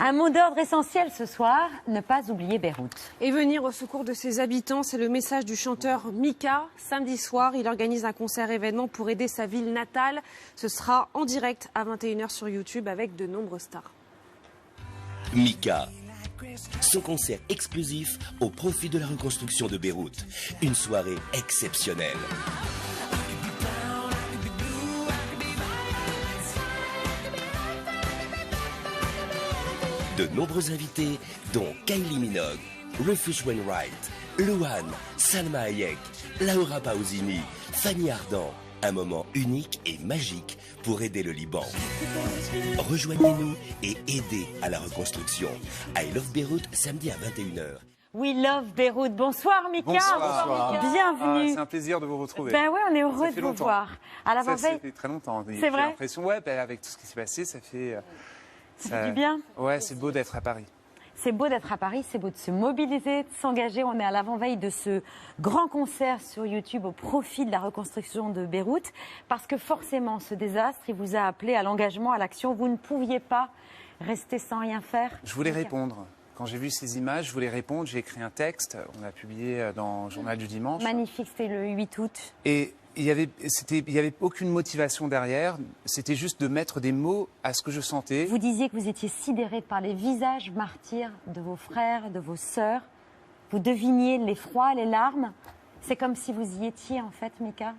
Un mot d'ordre essentiel ce soir, ne pas oublier Beyrouth. Et venir au secours de ses habitants, c'est le message du chanteur Mika. Samedi soir, il organise un concert-événement pour aider sa ville natale. Ce sera en direct à 21h sur YouTube avec de nombreuses stars. Mika. Son concert exclusif au profit de la reconstruction de Beyrouth. Une soirée exceptionnelle. De nombreux invités, dont Kylie Minogue, Rufus Wainwright, Luan, Salma Hayek, Laura Pausini, Fanny Ardant. Un moment unique et magique pour aider le Liban. Rejoignez-nous et aidez à la reconstruction. I Love Beyrouth, samedi à 21h. We Love Beyrouth. Bonsoir Mika. Bonsoir. Bienvenue. C'est un plaisir de vous retrouver. Ben ouais, on est heureux de vous voir. À l'avant-veille. Ça fait très longtemps. C'est vrai. J'ai l'impression, ouais, avec tout ce qui s'est passé, ça fait du bien. Ouais, c'est beau d'être à Paris. C'est beau d'être à Paris, c'est beau de se mobiliser, de s'engager. On est à l'avant-veille de ce grand concert sur YouTube au profit de la reconstruction de Beyrouth. Parce que forcément, ce désastre, il vous a appelé à l'engagement, à l'action. Vous ne pouviez pas rester sans rien faire. Je voulais répondre. Quand j'ai vu ces images, je voulais répondre. J'ai écrit un texte. On l'a publié dans le Journal du Dimanche. Magnifique, c'était le 8 août. Et il y avait aucune motivation derrière. C'était juste de mettre des mots à ce que je sentais. Vous disiez que vous étiez sidéré par les visages martyrs de vos frères, de vos sœurs. Vous deviniez l'effroi, les larmes. C'est comme si vous y étiez en fait, Mika.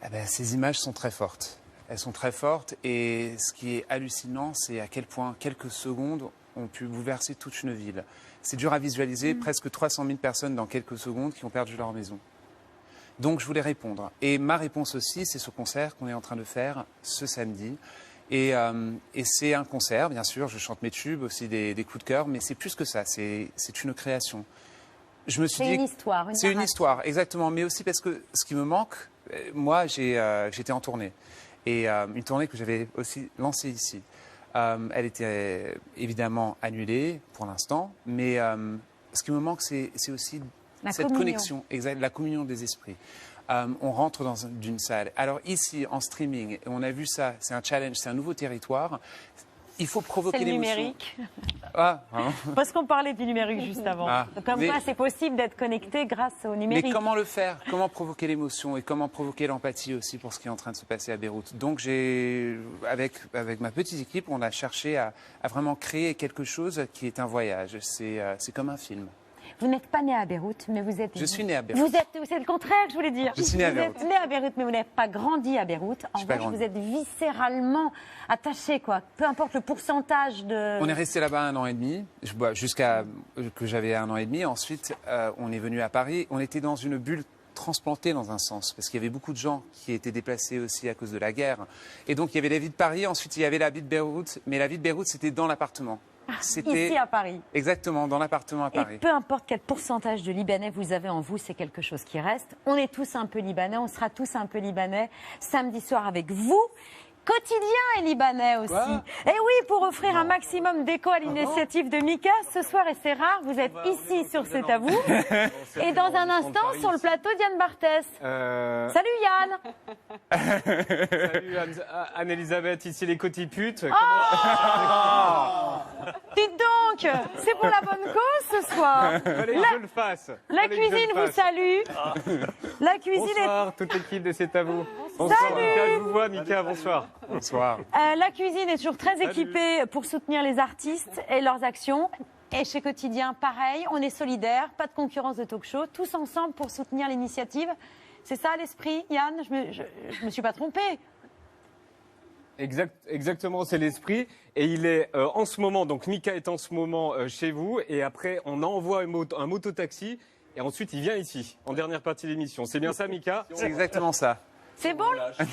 Eh ben, ces images sont très fortes. Elles sont très fortes et ce qui est hallucinant, c'est à quel point quelques secondes ont pu bouleverser toute une ville. C'est dur à visualiser, presque 300 000 personnes dans quelques secondes qui ont perdu leur maison. Donc je voulais répondre. Et ma réponse aussi, c'est ce concert qu'on est en train de faire ce samedi. Et c'est un concert, bien sûr, je chante mes tubes, aussi des coups de cœur, mais c'est plus que ça, c'est une création. Je me suis dit, c'est une histoire, c'est une histoire, exactement, mais aussi parce que ce qui me manque, moi j'étais en tournée. Et une tournée que j'avais aussi lancée ici. Elle était évidemment annulée pour l'instant, mais ce qui me manque, c'est aussi cette connexion, la communion des esprits. On rentre dans une salle. Alors ici, en streaming, on a vu ça, c'est un challenge, c'est un nouveau territoire. Il faut provoquer l'émotion. C'est le numérique. Ah, hein. Parce qu'on parlait du numérique juste avant. Comme quoi, c'est possible d'être connecté grâce au numérique. Mais comment le faire? Comment provoquer l'émotion et comment provoquer l'empathie aussi pour ce qui est en train de se passer à Beyrouth? Donc, avec ma petite équipe, on a cherché à vraiment créer quelque chose qui est un voyage. C'est comme un film. Vous n'êtes pas né à Beyrouth, mais vous êtes... Je suis né à Beyrouth. C'est le contraire que je voulais dire. Je suis né à Beyrouth. Vous êtes né à Beyrouth, mais vous n'avez pas grandi à Beyrouth. En revanche, vous êtes viscéralement attaché, quoi. Peu importe le pourcentage de... On est resté là-bas 1 an et demi, jusqu'à que j'avais 1 an et demi. Ensuite, on est venu à Paris. On était dans une bulle transplantée dans un sens, parce qu'il y avait beaucoup de gens qui étaient déplacés aussi à cause de la guerre. Et donc, il y avait la vie de Paris, ensuite il y avait la vie de Beyrouth. Mais la vie de Beyrouth, c'était dans l'appartement. Ici à Paris. Exactement, dans l'appartement à Paris. Et peu importe quel pourcentage de Libanais vous avez en vous, c'est quelque chose qui reste. On est tous un peu Libanais, on sera tous un peu Libanais samedi soir avec vous. Quotidien est libanais aussi. Et oui, pour offrir un maximum d'écho à l'initiative de Mika, ce soir, et c'est rare, vous êtes ici sur C'est à vous. Et dans un instant, sur le plateau, Diane Barthès. Salut Yann. Salut Anne-Elisabeth, ici les cotiputes. Dites donc, c'est pour la bonne cause ce soir. Fallait que je le fasse. La cuisine vous salue. La cuisine bonsoir, toute l'équipe de C'est à vous. Bonsoir, Salut. Mika, je vous vois, Mika, bonsoir. Bonsoir. La cuisine est toujours très équipée pour soutenir les artistes et leurs actions. Et chez Quotidien, pareil, on est solidaires, pas de concurrence de talk-show, tous ensemble pour soutenir l'initiative. C'est ça l'esprit, Yann? Je me suis pas trompée. Exactement, c'est l'esprit. Et il est en ce moment, donc Mika est en ce moment chez vous. Et après, on envoie un mototaxi. Et ensuite, il vient ici, en dernière partie de l'émission. C'est bien ça, Mika? C'est exactement ça. C'est bon? Ah oui,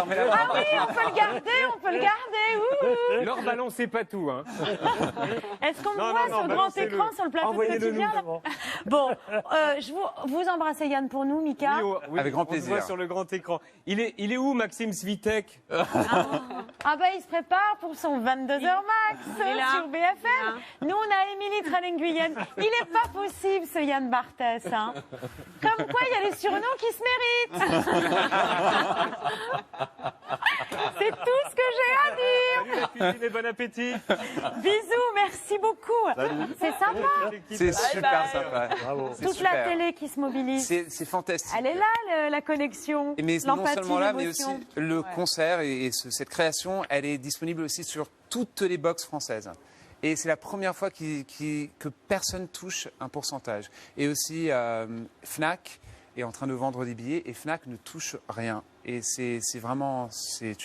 on peut le garder, Leur balancez pas tout, hein. Est-ce qu'on me voit sur le grand écran, sur le plateau de Quotidien là? Bon, vous embrassez Yann pour nous, Mika? Oui, avec grand plaisir. On se voit sur le grand écran. Il est où, Maxime Svitek? Ah bah il se prépare pour son 22h max. Il est là, sur BFM. Nous, on a Émilie Trallen-Guyenne. Il n'est pas possible, ce Yann Barthès. Hein. Comme quoi, il y a les surnoms qui se méritent. C'est tout ce que j'ai à dire. Salut la cuisine et bon appétit. Bisous, merci beaucoup. C'est sympa. C'est super sympa. C'est Toute super. la télé qui se mobilise. C'est fantastique. Elle est là, la connexion, Mais non l'empathie, seulement là, mais aussi l'émotion. le concert et cette création, elle est disponible aussi sur toutes les box françaises. Et c'est la première fois que personne touche un pourcentage. Et aussi, Fnac est en train de vendre des billets et Fnac ne touche rien. Et c'est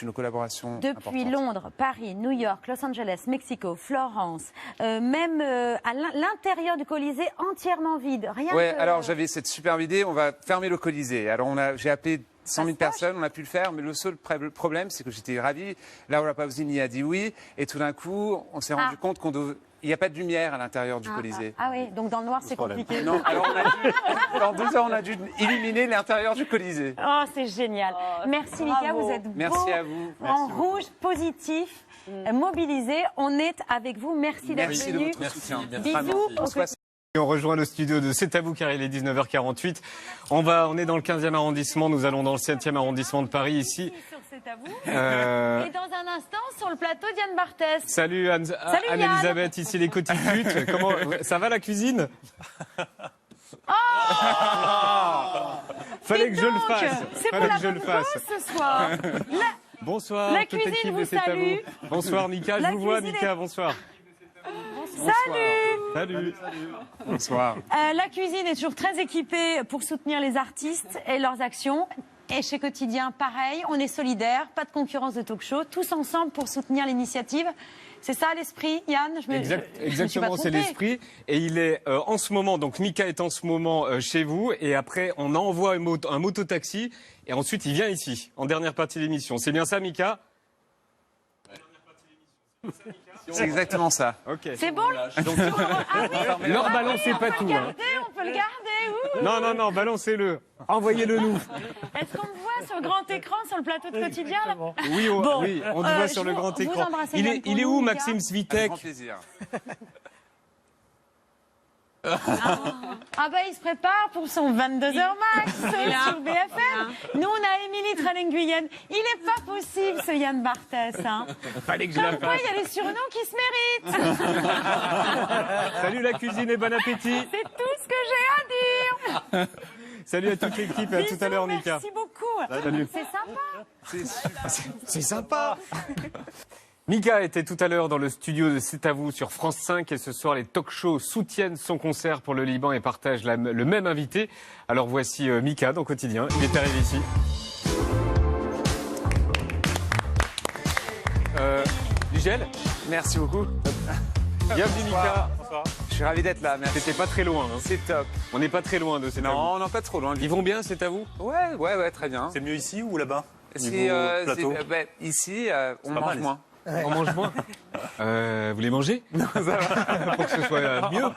une collaboration Depuis importante. Londres, Paris, New York, Los Angeles, Mexico, Florence, même à l'intérieur du Colisée entièrement vide. Rien Ouais, que... alors j'avais cette superbe idée, on va fermer le Colisée. Alors j'ai appelé 100 000 personnes, on a pu le faire, mais le seul problème, c'est que j'étais ravi. Laura Pausini a dit oui, et tout d'un coup, on s'est rendu compte qu'il n'y a pas de lumière à l'intérieur du Colisée. Ah oui, donc dans le noir, c'est compliqué. Non, alors pendant 2 heures, on a dû éliminer l'intérieur du Colisée. Oh, c'est génial. Merci Mika, vous êtes beau. Merci à vous. En Merci. rouge, positif, mobilisé. On est avec vous. Merci d'être Merci de venu. votre soutien. Bisous. On se passe- Et on rejoint le studio de C'est à vous car il est 19h48. On est dans le 15e arrondissement, nous allons dans le 7e arrondissement de Paris ici. Sur C'est à vous. Euh, Et dans un instant, sur le plateau, Diane Barthès. Salut Yann. Anne-Elisabeth, ici les cotiputes. Comment ça va la cuisine? Fallait que je le fasse. C'est pour Fallait la que je le bonne fasse. cause ce soir. Bonsoir. La toute cuisine l'équipe vous de C'est à salue. vous. Bonsoir Mika, je La vous vois cuisine Mika, bonsoir. Salut. Salut. Bonsoir. La cuisine est toujours très équipée pour soutenir les artistes et leurs actions. Et chez Quotidien, pareil, on est solidaires, pas de concurrence de talk-show, tous ensemble pour soutenir l'initiative. C'est ça l'esprit, Yann? Je me suis pas Exactement, c'est trompée. l'esprit. Et il est en ce moment, donc Mika est en ce moment chez vous. Et après, on envoie un mototaxi. Et ensuite, il vient ici, en dernière partie de l'émission. C'est bien ça, Mika? C'est exactement ça. Ok. C'est bon? Ah oui. Leur balancez pas tout. Hein. On peut le garder. Ouh. Non, balancez-le. Envoyez-le nous. Est-ce qu'on me voit sur le grand écran, sur le plateau de Quotidien là? Oui, on Bon, te voit sur le vous grand écran. embrassez Il Yann est, pour il est nous, où, Mika Maxime Avec Svitek? grand plaisir. Ah bah il se prépare pour son 22h max sur BFM. Nous on a Émilie Trallen-Guyenne. Il n'est pas possible ce Yann Barthès. Hein. Fallait que je la Comme quoi fasse. il y a les surnoms qui se méritent. Salut la cuisine et bon appétit. C'est tout ce que j'ai à dire. Salut à toute l'équipe et à tout à l'heure, Mika. Merci beaucoup. Salut. C'est sympa. C'est sympa. Mika était tout à l'heure dans le studio de C'est à vous sur France 5 et ce soir les talk-shows soutiennent son concert pour le Liban et partagent le même invité. Alors voici Mika dans Quotidien, il est arrivé ici. Du gel? Merci beaucoup. Bienvenue Mika. Je suis ravi d'être là. Merci. C'était pas très loin. Hein. C'est top. On n'est pas très loin de C'est à vous. Non, non, pas trop loin. Ils vont bien, C'est à vous? Ouais, très bien. C'est mieux ici ou là-bas? C'est, plateau. ici, on pas mange mal, moins. On mange moins. Vous les mangez? Pour que ce soit mieux.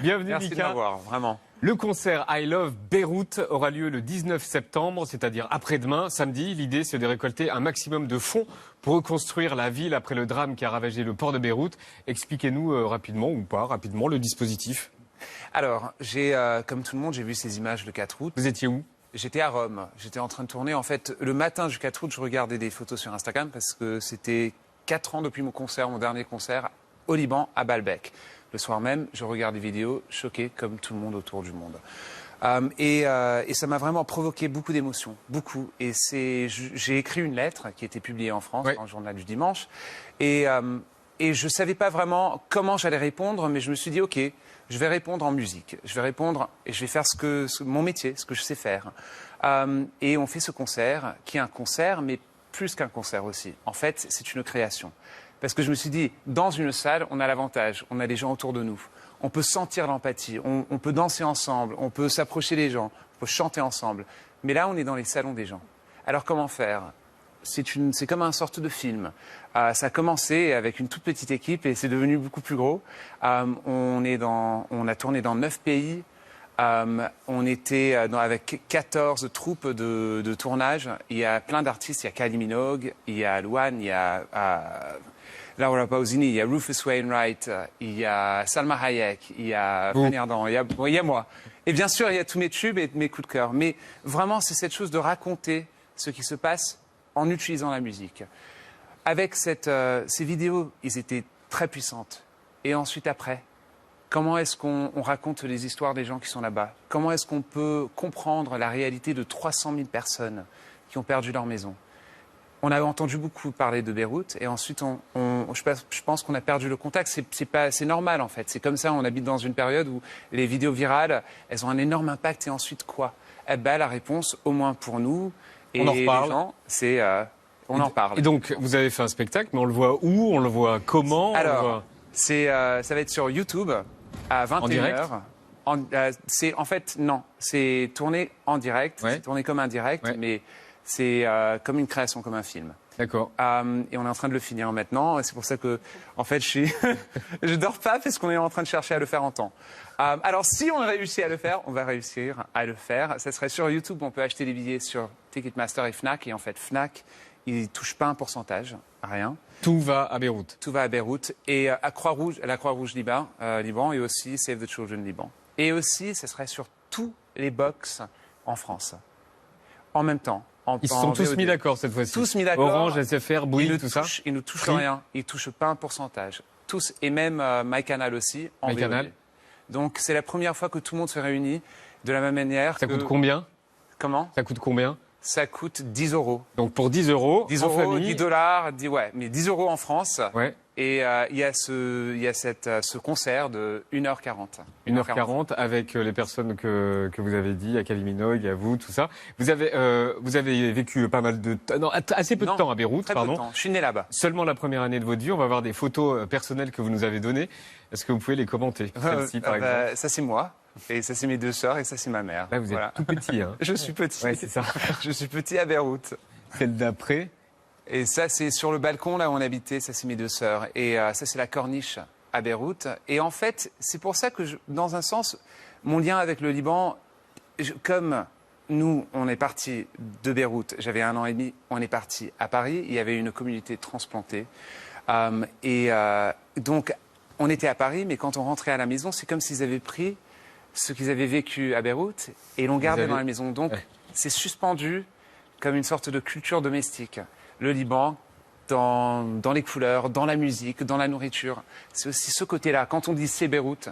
Bienvenue Merci de Mika. m'avoir, vraiment. Le concert I Love Beyrouth aura lieu le 19 septembre, c'est-à-dire après-demain, samedi. L'idée, c'est de récolter un maximum de fonds pour reconstruire la ville après le drame qui a ravagé le port de Beyrouth. Expliquez-nous rapidement ou pas rapidement le dispositif. Alors, comme tout le monde, j'ai vu ces images le 4 août. Vous étiez où? J'étais à Rome. J'étais en train de tourner. En fait, le matin du 4 août, je regardais des photos sur Instagram parce que c'était 4 ans depuis mon dernier concert au Liban, à Baalbek. Le soir même, je regarde des vidéos, choqué comme tout le monde autour du monde. Et ça m'a vraiment provoqué beaucoup d'émotions, beaucoup. Et j'ai écrit une lettre qui a été publiée en France, dans le journal du dimanche. Et je ne savais pas vraiment comment j'allais répondre, mais je me suis dit, OK, je vais répondre en musique. Je vais répondre et je vais faire mon métier, ce que je sais faire. Et on fait ce concert, qui est un concert, mais plus qu'un concert aussi. En fait, c'est une création. Parce que je me suis dit, dans une salle, on a l'avantage, on a des gens autour de nous. On peut sentir l'empathie, on peut danser ensemble, on peut s'approcher des gens, on peut chanter ensemble. Mais là, on est dans les salons des gens. Alors comment faire? C'est comme une sorte de film. Ça a commencé avec une toute petite équipe et c'est devenu beaucoup plus gros. On a tourné dans 9 pays. On était avec 14 troupes de tournage. Il y a plein d'artistes. Il y a Kylie Minogue, il y a Louane, il y a Laura Pausini, il y a Rufus Wainwright, il y a Salma Hayek, il y a Fanny Ardant, il y a moi. Et bien sûr, il y a tous mes tubes et mes coups de cœur. Mais vraiment, c'est cette chose de raconter ce qui se passe en utilisant la musique. Avec ces vidéos, ils étaient très puissantes. Et ensuite, après, comment est-ce qu'on raconte les histoires des gens qui sont là-bas? Comment est-ce qu'on peut comprendre la réalité de 300 000 personnes qui ont perdu leur maison? On a entendu beaucoup parler de Beyrouth et ensuite, je pense qu'on a perdu le contact. C'est normal en fait. C'est comme ça, on habite dans une période où les vidéos virales, elles ont un énorme impact. Et ensuite quoi? Eh ben, la réponse, au moins pour nous et On en les reparle. gens, c'est on en parle. Et donc, vous avez fait un spectacle, mais on le voit où? On le voit comment? On le Alors, voit- ça va être sur YouTube à 21h. direct En fait, non. C'est tourné en direct. Ouais. C'est tourné comme un direct, Ouais. mais c'est comme une création, comme un film. D'accord. Et on est en train de le finir maintenant. C'est pour ça que, en fait, je dors pas parce qu'on est en train de chercher à le faire en temps. Alors, si on réussit à le faire, on va réussir à le faire. Ça serait sur YouTube. On peut acheter des billets sur Ticketmaster et Fnac. Et en fait, Fnac, ils touchent pas un pourcentage, rien. Tout va à Beyrouth. Tout va à Beyrouth et à la Croix-Rouge Liban, et aussi Save the Children Liban. Et aussi, ce serait sur tous les box en France. En même temps. Ils se en sont tous VOD. mis d'accord cette fois-ci. Tous mis d'accord. Orange, SFR, Bouygues, tout ça. Ils ne touchent Free. rien. Ils ne touchent pas un pourcentage. Tous. Et même MyCanal aussi. En VOD. MyCanal. Donc, c'est la première fois que tout le monde se réunit de la même manière. Ça coûte combien? Comment? Ça coûte combien? Ça coûte 10 €. Donc pour 10 €, 10 en €, famille. 10 $, ouais, mais 10 € en France. Ouais. Et il y a ce concert de 1h40. 1h40 avec les personnes que vous avez dit, il y a Kylie Minogue, il y a vous, tout ça. Vous avez vécu pas mal de temps, non, assez peu de Non, temps à Beyrouth, Très peu de pardon. temps. Je suis né là-bas. Seulement la première année de votre vie, on va voir des photos personnelles que vous nous avez données. Est-ce que vous pouvez les commenter? Celle-ci, par exemple. Ça, c'est moi. Et ça, c'est mes deux sœurs. Et ça, c'est ma mère. Là, vous êtes Voilà. tout petit, hein. Je suis petit. Ouais, c'est ça. Je suis petit à Beyrouth. Celle d'après. Et ça, c'est sur le balcon, là où on habitait. Ça, c'est mes deux sœurs. Et ça, c'est la corniche à Beyrouth. Et en fait, c'est pour ça que, dans un sens, mon lien avec le Liban, comme nous, on est partis de Beyrouth, j'avais 1 an et demi, on est parti à Paris. Il y avait une communauté transplantée. Donc, on était à Paris, mais quand on rentrait à la maison, c'est comme s'ils avaient pris ce qu'ils avaient vécu à Beyrouth et l'ont gardé dans la maison. Donc, c'est suspendu comme une sorte de culture domestique. Le Liban, dans les couleurs, dans la musique, dans la nourriture. C'est aussi ce côté-là. Quand on dit c'est Beyrouth,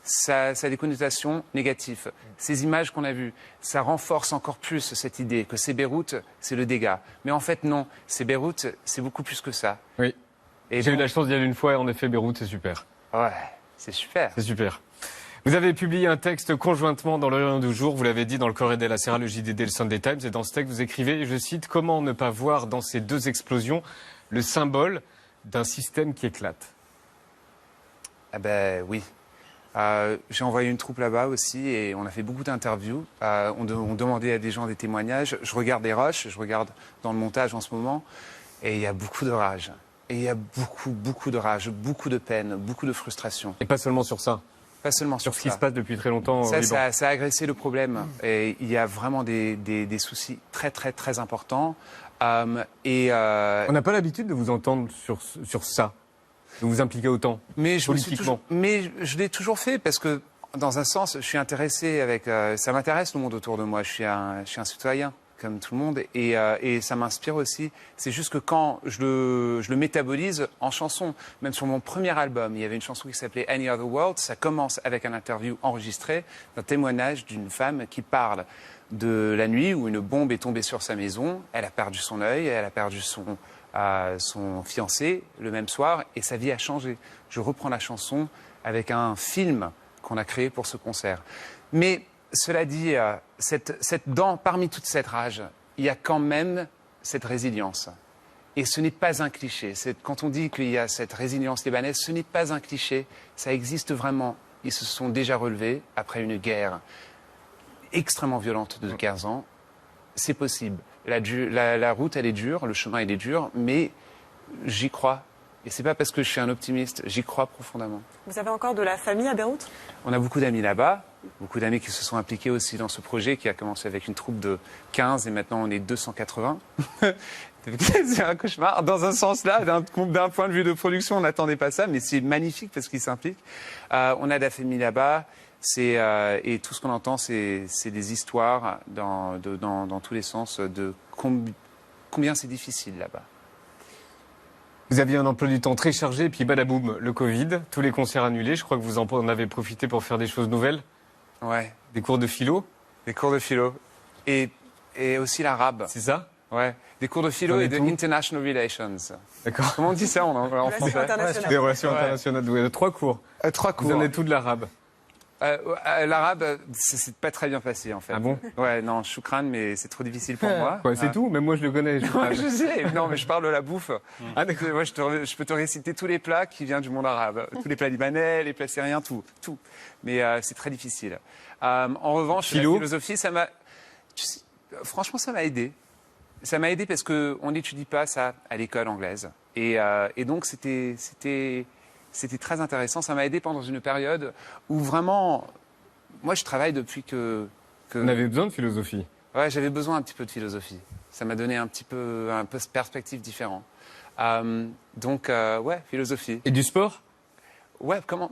ça a des connotations négatives. Ces images qu'on a vues, ça renforce encore plus cette idée que c'est Beyrouth, c'est le dégât. Mais en fait, non, c'est Beyrouth, c'est beaucoup plus que ça. Oui. Et J'ai eu donc- la chance d'y aller une fois et en effet, Beyrouth, c'est super. Ouais, c'est super. C'est super. Vous avez publié un texte conjointement dans l'Orient du Jour, vous l'avez dit, dans le Corriere della Sera, le JDD, le Sunday Times. Et dans ce texte, vous écrivez, je cite, « Comment ne pas voir dans ces deux explosions le symbole d'un système qui éclate ?» Ah ben oui. J'ai envoyé une troupe là-bas aussi et on a fait beaucoup d'interviews. On demandait à des gens des témoignages. Je regarde les rushs, je regarde dans le montage en ce moment et il y a beaucoup de rage. Et il y a beaucoup de rage, beaucoup de peine, beaucoup de frustration. Et pas seulement sur ça, Pas seulement sur sur ce qui ça. se passe depuis très longtemps au Ça, Liban. ça a agressé le problème. Et il y a vraiment des soucis très importants. On n'a pas l'habitude de vous entendre sur ça, de vous impliquer autant. Mais je Politiquement. mais je l'ai toujours fait parce que, dans un sens, je suis intéressé avec. Ça m'intéresse le monde autour de moi. Je suis un citoyen comme tout le monde et ça m'inspire aussi. C'est juste que quand je le métabolise en chanson, même sur mon premier album, il y avait une chanson qui s'appelait Any Other World. Ça commence avec un interview enregistré d'un témoignage d'une femme qui parle de la nuit où une bombe est tombée sur sa maison. Elle a perdu son œil, elle a perdu son fiancé le même soir et sa vie a changé. Je reprends la chanson avec un film qu'on a créé pour ce concert. Mais cela dit, parmi toute cette rage, il y a quand même cette résilience. Et ce n'est pas un cliché. Quand on dit qu'il y a cette résilience libanaise, ce n'est pas un cliché. Ça existe vraiment. Ils se sont déjà relevés après une guerre extrêmement violente de 15 ans. C'est possible. La route, elle est dure, le chemin, il est dur, mais j'y crois. Et c'est pas parce que je suis un optimiste, j'y crois profondément. Vous avez encore de la famille à Beyrouth? On a beaucoup d'amis là-bas. beaucoup d'amis qui se sont impliqués aussi dans ce projet qui a commencé avec une troupe de 15 et maintenant on est 280. C'est un cauchemar. Dans un sens là, d'un point de vue de production, on n'attendait pas ça, mais c'est magnifique parce qu'ils s'impliquent. On a de la famille là-bas. Et tout ce qu'on entend, c'est des histoires dans tous les sens de combien c'est difficile là-bas. Vous aviez un emploi du temps très chargé, et puis badaboum, le Covid, tous les concerts annulés. Je crois que vous en avez profité pour faire des choses nouvelles. Ouais. Des cours de philo. Des cours de philo. Et aussi l'arabe. C'est ça? Ouais. Des cours de philo et de international relations. D'accord. Comment on dit ça en français? Des relations internationales. Ouais, 3 cours. 3 cours. Vous en êtes tout de l'arabe. L'arabe, c'est pas très bien passé en fait. Ah bon? Ouais, non, choukran, mais c'est trop difficile pour moi. Ouais, c'est tout, même moi je le connais. Ouais, je sais, non, mais je parle de la bouffe. Ah d'accord. Ouais, je peux te réciter tous les plats qui viennent du monde arabe. Tous les plats libanais, les plats syriens, tout. Mais c'est très difficile. En revanche, la philosophie, franchement, ça m'a aidé. Ça m'a aidé parce qu'on n'étudie pas ça à l'école anglaise. Et donc, c'était très intéressant. Ça m'a aidé pendant une période où vraiment, moi je travaille depuis que... On avait besoin de philosophie. Ouais, j'avais besoin un petit peu de philosophie. Ça m'a donné un peu de perspective différente. Donc, ouais, philosophie. Et du sport? Ouais, comment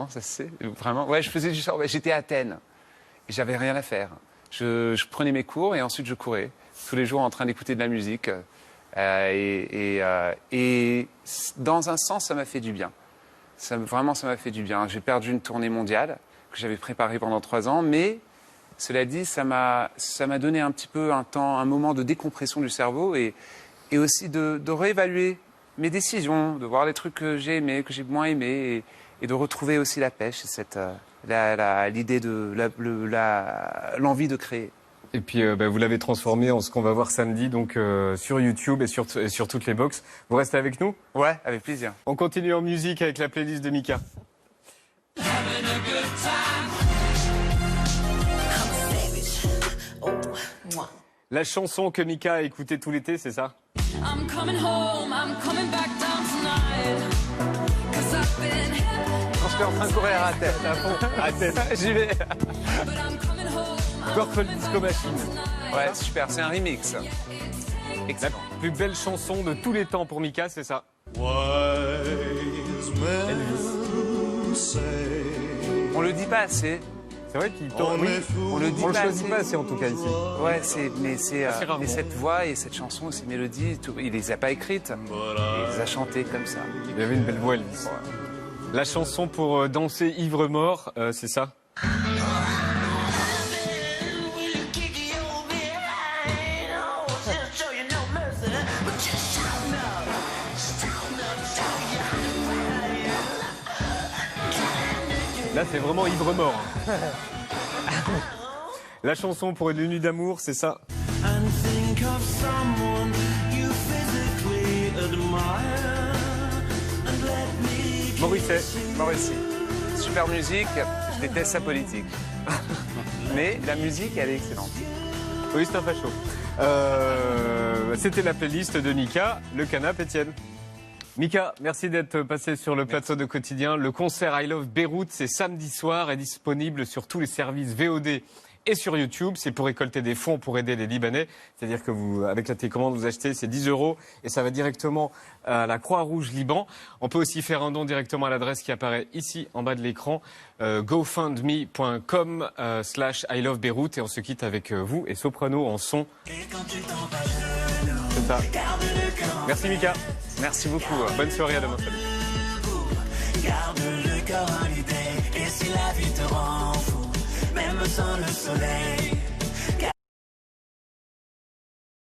ça se fait? Vraiment, ouais, je faisais du sport. Ouais, j'étais à Athènes et j'avais rien à faire. Je prenais mes cours et ensuite je courais tous les jours en train d'écouter de la musique. Et dans un sens, ça m'a fait du bien. Vraiment, ça m'a fait du bien. J'ai perdu une tournée mondiale que j'avais préparée pendant 3 ans, mais cela dit, ça m'a donné un petit peu un moment de décompression du cerveau et aussi de réévaluer mes décisions, de voir les trucs que j'ai aimés, que j'ai moins aimés, et de retrouver aussi la pêche et l'idée l'envie de créer. Et puis vous l'avez transformé en ce qu'on va voir samedi donc sur YouTube et sur toutes les box. Vous restez avec nous? Ouais, avec plaisir. On continue en musique avec la playlist de Mika. La chanson que Mika a écoutée tout l'été, c'est ça? I'm coming home, I'm coming back down tonight. 'Cause I've been hit. Quand j'étais en train de courir à tête, À tête. j'y vais. But I'm coming home. Purple Disco Machine. Ouais, super, c'est un remix. La plus belle chanson de tous les temps pour Mika, c'est ça. On le dit pas assez. C'est vrai qu'il tourne. On le dit On le pas choisit assez. pas assez en tout cas ici. Ouais, mais rarement. cette voix et cette chanson, ces mélodies, il les a pas écrites. Il les a chantées comme ça. Il avait une belle voix, Elvis. La chanson pour danser ivre mort, c'est ça. Là, c'est vraiment ivre mort. La chanson pour une nuit d'amour, c'est ça. Morisset. Super musique, je déteste sa politique. Mais la musique, elle est excellente. Oui, c'est un facho. C'était la playlist de Mika, le canap Étienne. Mika, merci d'être passé sur le plateau de Quotidien. Le concert I Love Beyrouth, c'est samedi soir, est disponible sur tous les services VOD et sur YouTube. C'est pour récolter des fonds pour aider les Libanais. C'est-à-dire que vous, avec la télécommande, vous achetez, c'est 10 € et ça va directement à la Croix-Rouge Liban. On peut aussi faire un don directement à l'adresse qui apparaît ici en bas de l'écran, gofundme.com/I Love Beyrouth. Et on se quitte avec vous et Soprano en son. C'est ça. Merci Mika. Merci beaucoup. Bonne soirée, à demain. Salut. Garde le cœur en idée, et si la vie te rend fou, même sans le soleil.